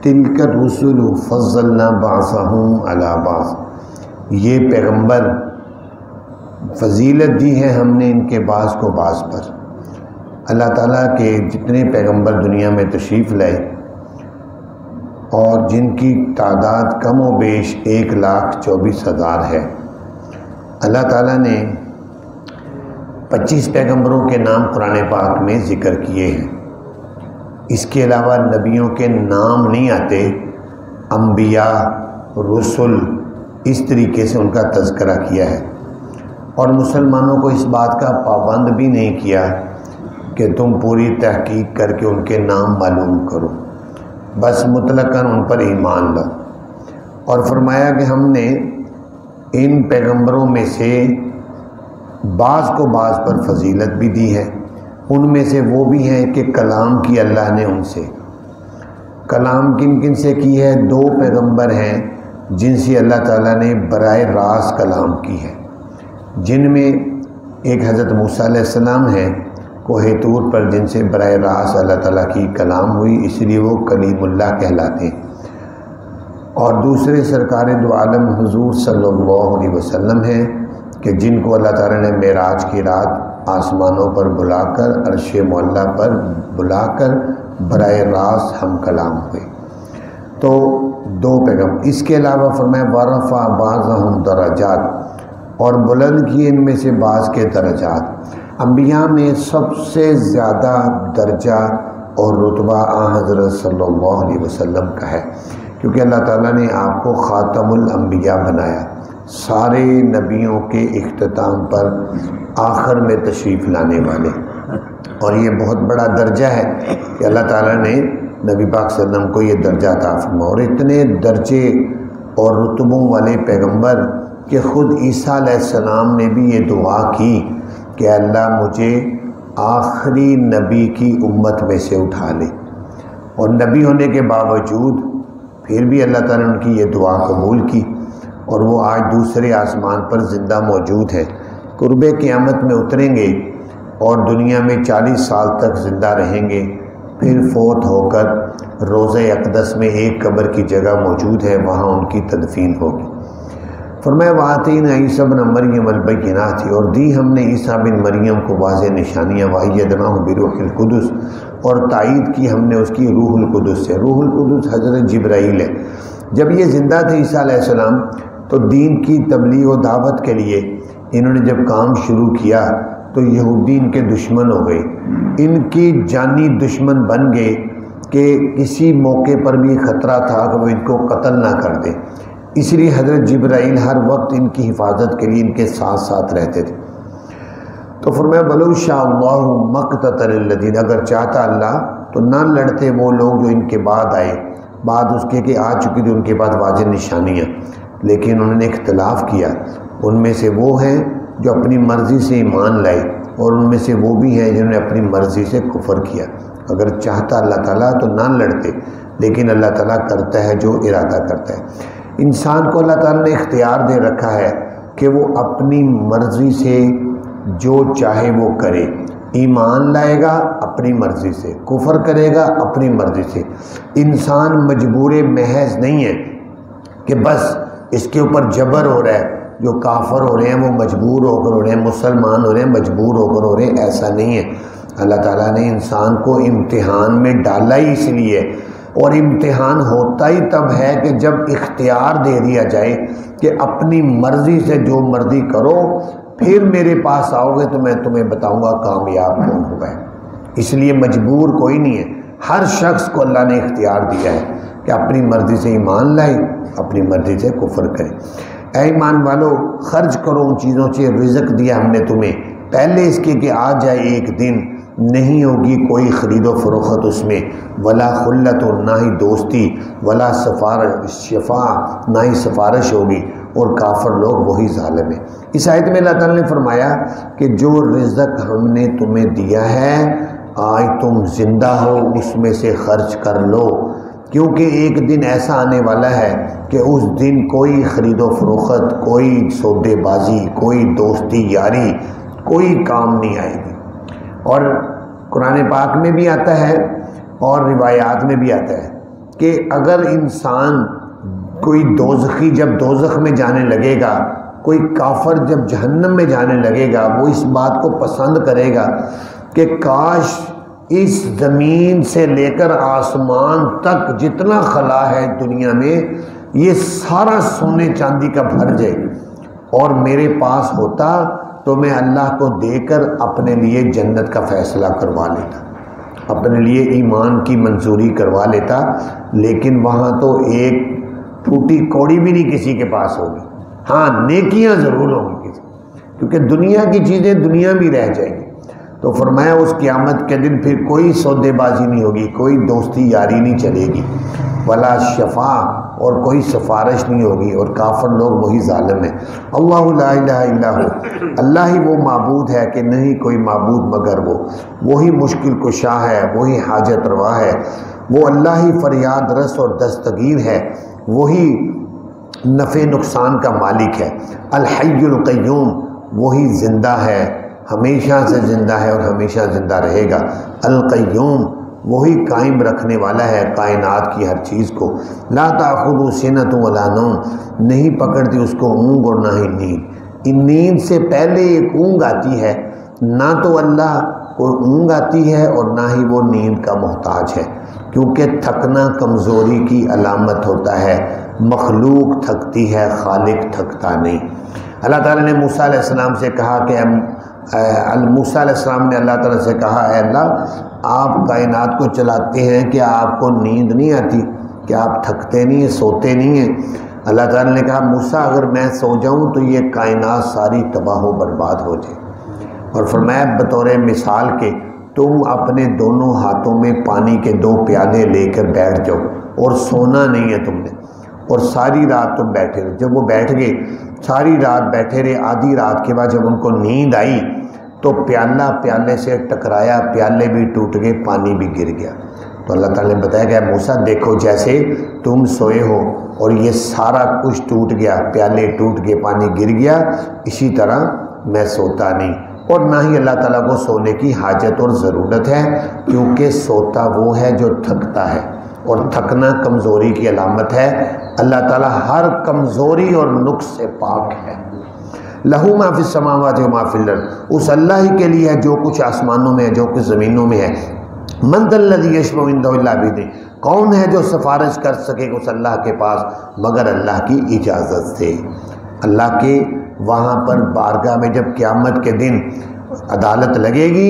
تلک الرسل فضلنا بعضهم علی بعض، یہ پیغمبر فضیلت دی ہے ہم نے ان کے بعض کو بعض پر۔ اللہ تعالیٰ کے جتنے پیغمبر دنیا میں تشریف لائے اور جن کی تعداد کم و بیش 1,24,000 ہے، اللہ تعالیٰ نے 25 پیغمبروں کے نام قرآن پاک میں ذکر کیے ہیں۔ اس کے علاوہ نبیوں کے نام نہیں آتے، انبیاء، رسل، اس طریقے سے ان کا تذکرہ کیا ہے، اور مسلمانوں کو اس بات کا پابند بھی نہیں کیا کہ تم پوری تحقیق کر کے ان کے نام معلوم کرو، بس مطلقاً ان پر ایمان لاؤ۔ اور فرمایا کہ ہم نے ان پیغمبروں میں سے بعض کو بعض پر فضیلت بھی دی ہے۔ ان میں سے وہ بھی ہیں کہ کلام کی اللہ نے ان سے، کلام کن کن سے کی ہے؟ 2 پیغمبر ہیں جن سے اللہ تعالیٰ نے براہ راست کلام کی ہے، جن میں ایک حضرت موسیٰ علیہ السلام ہیں کوہ طور پر، جن سے براہ راست اللہ تعالیٰ کی کلام ہوئی، اس لیے وہ کلیم اللہ کہلاتے ہیں۔ اور دوسرے سرکار دو عالم حضور صلی اللہ علیہ وسلم ہیں کہ جن کو اللہ تعالیٰ نے معراج کی رات آسمانوں پر بلا کر، عرش معلیٰ پر بلا کر براہ راست ہم کلام ہوئے۔ تو 2 پیغمبر، اس کے علاوہ فرمایا وَرَفَعَ بَعْضَهُمْ دَرَجَاتٍ، اور بلند کیے ان میں سے بعض کے درجات۔ انبیاء میں سب سے زیادہ درجہ اور رتبہ حضرت صلی اللہ علیہ وسلم کا ہے، کیونکہ اللہ تعالیٰ نے آپ کو خاتم الانبیاء بنایا، سارے نبیوں کے اختتام پر آخر میں تشریف لانے والے، اور یہ بہت بڑا درجہ ہے کہ اللہ تعالیٰ نے نبی پاک صلی اللہ علیہ وسلم کو یہ درجہ عطا فرمایا۔ اور اتنے درجے اور رتبوں والے پیغمبر کہ خود عیسیٰ علیہ السلام نے بھی یہ دعا کی کہ اللہ مجھے آخری نبی کی امت میں سے اٹھا لے، اور نبی ہونے کے باوجود پھر بھی اللہ تعالیٰ نے ان کی یہ دعا قبول کی، اور وہ آج دوسرے آسمان پر زندہ موجود ہے۔ قرب قیامت میں اتریں گے اور دنیا میں 40 سال تک زندہ رہیں گے، پھر فوت ہو کر روضہ اقدس میں ایک قبر کی جگہ موجود ہے، وہاں ان کی تدفین ہوگی۔ فرمایا وَآتَيْنَا عِيسَىٰ ابْنَ مَرْيَمَ الْبَيِّنَاتِ، اور دی ہم نے عیسیٰ بن مریم کو واضح نشانیاں، وَأَيَّدْنَاهُ بِرُوحِ الْقُدُسِ، اور تائید کی ہم نے اس کی روح القدس سے۔ روح القدس حضرت جبرائیل ہے۔ جب یہ زندہ تھے عیسیٰ علیہ السلام تو دین کی تبلیغ و دعوت کے لیے انہوں نے جب کام شروع کیا تو یہودی ان کے دشمن ہو گئے، ان کی جانی دشمن بن گئے کہ کسی موقع پر بھی خطرہ تھا کہ وہ ان کو قتل نہ کر دے، اس لیے حضرت جبرائیل ہر وقت ان کی حفاظت کے لیے ان کے ساتھ ساتھ رہتے تھے۔ تو فرمایا وَلَوْ شَاءَ اللَّهُ مَا اقْتَتَلَ الَّذِينَ، اگر چاہتا اللہ تو نہ لڑتے وہ لوگ جو ان کے بعد آئے، بعد اس کے کہ آ چکی تھی ان کے بعد واضح نشانیاں، لیکن انہوں نے اختلاف کیا۔ ان میں سے وہ ہیں جو اپنی مرضی سے ایمان لائے، اور ان میں سے وہ بھی ہیں جنہوں نے اپنی مرضی سے کفر کیا۔ اگر چاہتا اللہ تعالیٰ تو نہ لڑتے، لیکن اللہ تعالیٰ کرتا ہے جو ارادہ کرتا ہے۔ انسان کو اللہ تعالیٰ نے اختیار دے رکھا ہے کہ وہ اپنی مرضی سے جو چاہے وہ کرے، ایمان لائے گا اپنی مرضی سے، کفر کرے گا اپنی مرضی سے۔ انسان مجبور محض نہیں ہے کہ بس اس کے اوپر جبر ہو رہا ہے، جو کافر ہو رہے ہیں وہ مجبور ہو کر ہو رہے ہیں، مسلمان ہو رہے ہیں مجبور ہو کر ہو رہے ہیں، ایسا نہیں ہے۔ اللہ تعالیٰ نے انسان کو امتحان میں ڈالا ہی اس لیے، اور امتحان ہوتا ہی تب ہے کہ جب اختیار دے دیا جائے کہ اپنی مرضی سے جو مرضی کرو، پھر میرے پاس آؤ گے تو میں تمہیں بتاؤں گا کامیاب کون ہوگا۔ اس لیے مجبور کوئی نہیں ہے، ہر شخص کو اللہ نے اختیار دیا ہے کہ اپنی مرضی سے ایمان لائے، اپنی مرضی سے کفر کرے۔ اے ایمان والو، خرچ کرو ان چیزوں سے، رزق دیا ہم نے تمہیں پہلے اس کے کہ آ جائے ایک دن نہیں ہوگی کوئی خرید و فروخت اس میں، ولا خلت، اور نہ ہی دوستی، ولا شفاع، نہ ہی سفارش ہوگی، اور کافر لوگ وہی ظالم ہیں۔ اس آیت میں اللہ تعالیٰ نے فرمایا کہ جو رزق ہم نے تمہیں دیا ہے، آج تم زندہ ہو اس میں سے خرچ کر لو، کیونکہ ایک دن ایسا آنے والا ہے کہ اس دن کوئی خرید و فروخت، کوئی سودے بازی، کوئی دوستی یاری، کوئی کام نہیں آئے گی۔ اور قرآن پاک میں بھی آتا ہے اور روایات میں بھی آتا ہے کہ اگر انسان کوئی دوزخی جب دوزخ میں جانے لگے گا، کوئی کافر جب جہنم میں جانے لگے گا، وہ اس بات کو پسند کرے گا کہ کاش اس زمین سے لے کر آسمان تک جتنا خلا ہے دنیا میں، یہ سارا سونے چاندی کا بھر جائے اور میرے پاس ہوتا تو میں اللہ کو دے کر اپنے لیے جنت کا فیصلہ کروا لیتا، اپنے لیے ایمان کی منظوری کروا لیتا۔ لیکن وہاں تو ایک ٹوٹی کوڑی بھی نہیں کسی کے پاس ہوگی، ہاں نیکیاں ضرور ہوں گی کسی، کیونکہ دنیا کی چیزیں دنیا میں رہ جائیں گی۔ تو فرمایا اس قیامت کے دن پھر کوئی سودے بازی نہیں ہوگی، کوئی دوستی یاری نہیں چلے گی، ولا شفاع، اور کوئی سفارش نہیں ہوگی، اور کافر لوگ وہی ظالم ہیں۔ اللہ لا الہ الا ہو، اللہ ہی وہ معبود ہے کہ نہیں کوئی معبود مگر وہ، وہی مشکل کشا ہے، وہی حاجت روا ہے، وہ اللہ ہی فریاد رس اور دستگیر ہے، وہی نفع نقصان کا مالک ہے۔ الحی القیوم، وہی زندہ ہے، ہمیشہ سے زندہ ہے اور ہمیشہ زندہ رہے گا۔ القیوم، وہی قائم رکھنے والا ہے کائنات کی ہر چیز کو۔ لا تأخذہ سنۃ ولا نوم، نہیں پکڑتی اس کو اونگ اور نہ ہی نیند۔ ان نیند سے پہلے ایک اونگ آتی ہے، نہ تو اللہ کو اونگ آتی ہے اور نہ ہی وہ نیند کا محتاج ہے، کیونکہ تھکنا کمزوری کی علامت ہوتا ہے، مخلوق تھکتی ہے، خالق تھکتا نہیں۔ اللہ تعالیٰ نے موسیٰ علیہ السلام سے کہا کہ موسیٰ علیہ السلام نے اللہ تعالیٰ سے کہا، اے اللہ آپ کائنات کو چلاتے ہیں، کیا آپ کو نیند نہیں آتی؟ کیا آپ تھکتے نہیں ہیں، سوتے نہیں ہیں؟ اللہ تعالیٰ نے کہا موسیٰ اگر میں سو جاؤں تو یہ کائنات ساری تباہ و برباد ہو جائے۔ اور فرمایا بطور مثال کے تم اپنے دونوں ہاتھوں میں پانی کے 2 پیالے لے کر بیٹھ جاؤ اور سونا نہیں ہے تم نے، اور ساری رات تم بیٹھے رہے۔ جب وہ بیٹھ گئے ساری رات بیٹھے رہے، آدھی رات کے بعد جب ان کو نیند آئی تو پیالہ پیالے سے ٹکرایا، پیالے بھی ٹوٹ گئے، پانی بھی گر گیا۔ تو اللہ تعالیٰ نے بتایا کہ موسیٰ دیکھو جیسے تم سوئے ہو اور یہ سارا کچھ ٹوٹ گیا، پیالے ٹوٹ گئے، پانی گر گیا، اسی طرح میں سوتا نہیں، اور نہ ہی اللہ تعالیٰ کو سونے کی حاجت اور ضرورت ہے، کیونکہ سوتا وہ ہے جو تھکتا ہے، اور تھکنا کمزوری کی علامت ہے۔ اللہ تعالیٰ ہر کمزوری اور نقص سے پاک ہے۔ لہو ما فی السماوات و ما فی الارض، اس اللہ ہی کے لیے ہے جو کچھ آسمانوں میں ہے، جو کچھ زمینوں میں ہے۔ من ذا الذی یشفع عندہ الا بإذنہ، کون ہے جو سفارش کر سکے اس اللہ کے پاس مگر اللہ کی اجازت سے۔ اللہ کے وہاں پر بارگاہ میں جب قیامت کے دن عدالت لگے گی،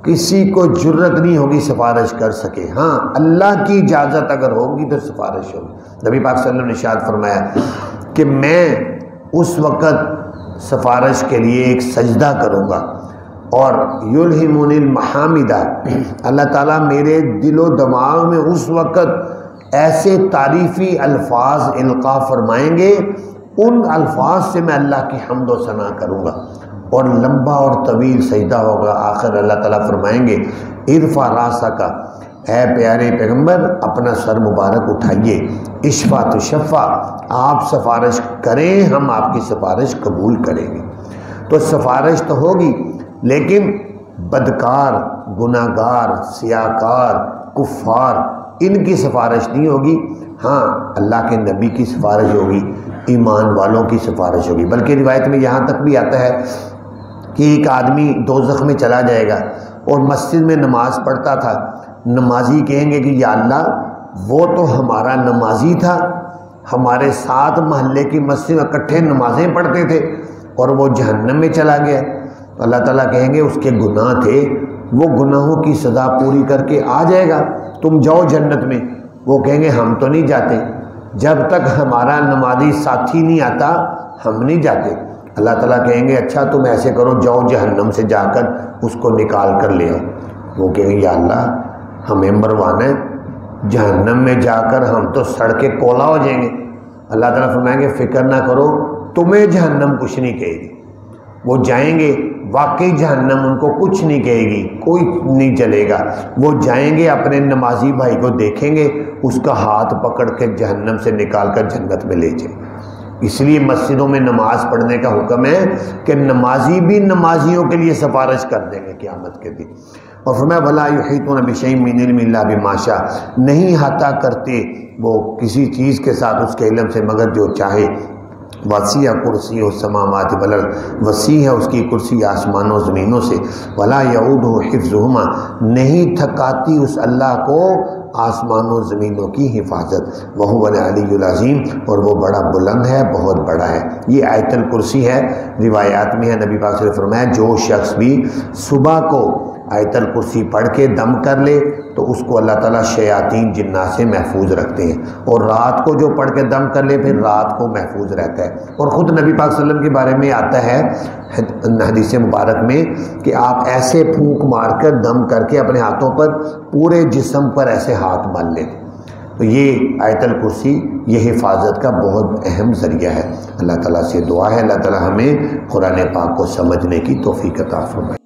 کسی کو جرت نہیں ہوگی سفارش کر سکے، ہاں اللہ کی اجازت اگر ہوگی تو سفارش ہوگی۔ نبی پاک صلی اللہ علیہ وسلم نے ارشاد فرمایا کہ میں اس وقت سفارش کے لیے ایک سجدہ کروں گا، اور یلہمنی المحامدہ، اللہ تعالیٰ میرے دل و دماغ میں اس وقت ایسے تعریفی الفاظ القاء فرمائیں گے، ان الفاظ سے میں اللہ کی حمد و ثنا کروں گا، اور لمبا اور طویل سجدہ ہوگا۔ آخر اللہ تعالیٰ فرمائیں گے ارفع راسک، اے پیارے پیغمبر اپنا سر مبارک اٹھائیے، اشفع تشفع، آپ سفارش کریں ہم آپ کی سفارش قبول کریں گے۔ تو سفارش تو ہوگی، لیکن بدکار، گناہگار، سیاہکار، کفار، ان کی سفارش نہیں ہوگی، ہاں اللہ کے نبی کی سفارش ہوگی، ایمان والوں کی سفارش ہوگی۔ بلکہ روایت میں یہاں تک بھی آتا ہے کہ ایک آدمی دوزخ میں چلا جائے گا اور مسجد میں نماز پڑھتا تھا، نمازی کہیں گے کہ یا اللہ وہ تو ہمارا نمازی تھا، ہمارے ساتھ محلے کی مسجد میں اکٹھے نمازیں پڑھتے تھے، اور وہ جہنم میں چلا گیا۔ تو اللہ تعالیٰ کہیں گے اس کے گناہ تھے، وہ گناہوں کی سزا پوری کر کے آ جائے گا، تم جاؤ جنت میں۔ وہ کہیں گے ہم تو نہیں جاتے، جب تک ہمارا نمازی ساتھی نہیں آتا ہم نہیں جاتے۔ اللہ تعالیٰ کہیں گے اچھا تم ایسے کرو، جاؤ جہنم سے جا کر اس کو نکال کر لے آؤ۔ وہ کہیں گے یا اللہ ہمیں مروانا ہے، جہنم میں جا کر ہم تو سڑ کے کولا ہو جائیں گے۔ اللہ تعالیٰ فرمائیں گے فکر نہ کرو، تمہیں جہنم کچھ نہیں کہے گی۔ وہ جائیں گے، واقعی جہنم ان کو کچھ نہیں کہے گی، کوئی نہیں چلے گا۔ وہ جائیں گے اپنے نمازی بھائی کو دیکھیں گے، اس کا ہاتھ پکڑ کے جہنم سے نکال کر جنت میں لے جائیں۔ اس لیے مسجدوں میں نماز پڑھنے کا حکم ہے کہ نمازی بھی نمازیوں کے لیے سفارش کر دیں گے قیامت کے دن۔ اور فرمایا وَلَا يُحِيطُونَ بِشَيْءٍ مِّنْ عِلْمِهِ إِلَّا بِمَا شَاءَ، نہیں احاطہ کرتے وہ کسی چیز کے ساتھ اس کے علم سے مگر جو چاہے۔ وسیع کرسی السماوات والارض، وسیع ہے اس کی کرسی آسمانوں و زمینوں سے۔ ولا یعودہ حفظہما، نہیں تھکاتی اس اللہ کو آسمانوں و زمینوں کی حفاظت۔ وہو العلی العظیم، اور وہ بڑا بلند ہے، بہت بڑا ہے۔ یہ آیت الکرسی ہے، روایات میں ہے نبی پاک صلی اللہ علیہ وسلم نے فرمایا جو شخص بھی صبح کو آیت الکرسی پڑھ کے دم کر لے تو اس کو اللہ تعالیٰ شیاطین جنات سے محفوظ رکھتے ہیں، اور رات کو جو پڑھ کے دم کر لے پھر رات کو محفوظ رہتا ہے۔ اور خود نبی پاک صلی اللہ علیہ وسلم کے بارے میں آتا ہے حدیث مبارک میں کہ آپ ایسے پھونک مار کر دم کر کے اپنے ہاتھوں پر پورے جسم پر ایسے ہاتھ مال لیتے۔ تو یہ آیت الکرسی یہ حفاظت کا بہت اہم ذریعہ ہے۔ اللہ تعالیٰ سے دعا ہے اللہ تعالیٰ ہمیں قرآن پاک کو سمجھنے کی توفیق عطا فرمائے۔